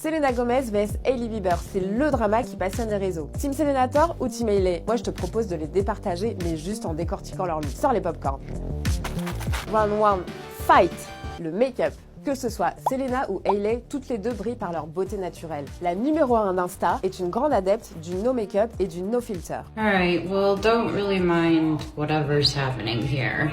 Selena Gomez vs Hailey Bieber, c'est le drama qui passionne les réseaux. Team Selenator ou Team Hailey? Moi je te propose de les départager, mais juste en décortiquant leur look. Sors les popcorn. Round 1, fight! Le make-up. Que ce soit Selena ou Hailey, toutes les deux brillent par leur beauté naturelle. La numéro 1 d'Insta est une grande adepte du no make-up et du no filter. Alright, well don't really mind whatever's happening here.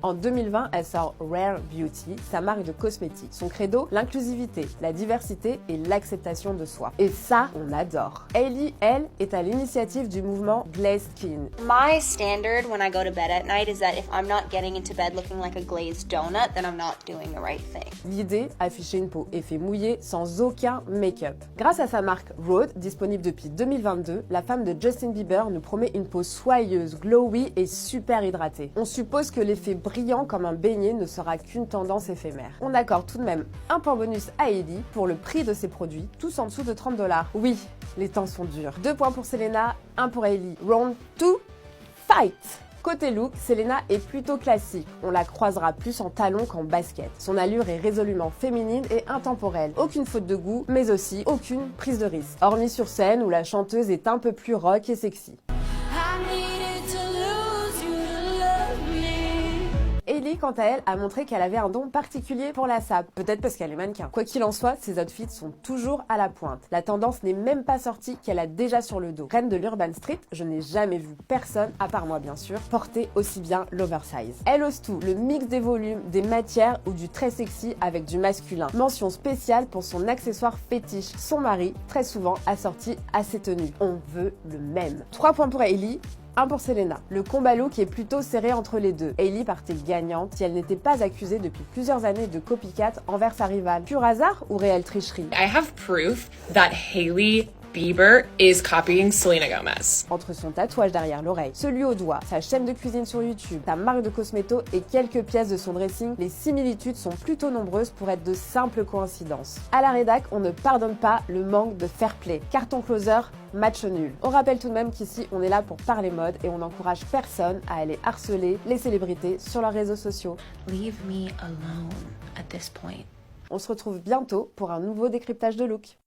En 2020, elle sort Rare Beauty, sa marque de cosmétiques. Son credo, l'inclusivité, la diversité et l'acceptation de soi. Et ça, on adore. Hailey, elle, est à l'initiative du mouvement Glazed Skin. My standard when I go to bed at night is that if I'm not getting into bed looking like a glazed donut, then I'm not doing the right thing. L'idée, afficher une peau effet mouillé sans aucun make-up. Grâce à sa marque Rhode, disponible depuis 2022, la femme de Justin Bieber nous promet une peau soyeuse, glowy et super hydratée. On suppose que l'effet brillant comme un beignet ne sera qu'une tendance éphémère. On accorde tout de même un point bonus à Hailey pour le prix de ses produits, tous en dessous de 30 $. Oui, les temps sont durs. 2 points pour Selena, 1 pour Hailey. Round 2, fight! Côté look, Selena est plutôt classique. On la croisera plus en talons qu'en basket. Son allure est résolument féminine et intemporelle. Aucune faute de goût, mais aussi aucune prise de risque. Hormis sur scène où la chanteuse est un peu plus rock et sexy. Hailey, quant à elle, a montré qu'elle avait un don particulier pour la sape, peut-être parce qu'elle est mannequin. Quoi qu'il en soit, ses outfits sont toujours à la pointe. La tendance n'est même pas sortie qu'elle a déjà sur le dos. Reine de l'Urban Street, je n'ai jamais vu personne, à part moi bien sûr, porter aussi bien l'oversize. Elle ose tout, le mix des volumes, des matières ou du très sexy avec du masculin. Mention spéciale pour son accessoire fétiche. Son mari, très souvent, a sorti à ses tenues. On veut le même. 3 points pour Hailey. 1 pour Selena. Le combat look est plutôt serré entre les deux. Hailey partait gagnante si elle n'était pas accusée depuis plusieurs années de copycat envers sa rivale. Pur hasard ou réelle tricherie? I have proof that Hailey Bieber is copying Selena Gomez. Entre son tatouage derrière l'oreille, celui au doigt, sa chaîne de cuisine sur YouTube, sa marque de cosméto et quelques pièces de son dressing, les similitudes sont plutôt nombreuses pour être de simples coïncidences. À la rédac, on ne pardonne pas le manque de fair play. Carton closer, match nul. On rappelle tout de même qu'ici, on est là pour parler mode et on n'encourage personne à aller harceler les célébrités sur leurs réseaux sociaux. Leave me alone at this point. On se retrouve bientôt pour un nouveau décryptage de look.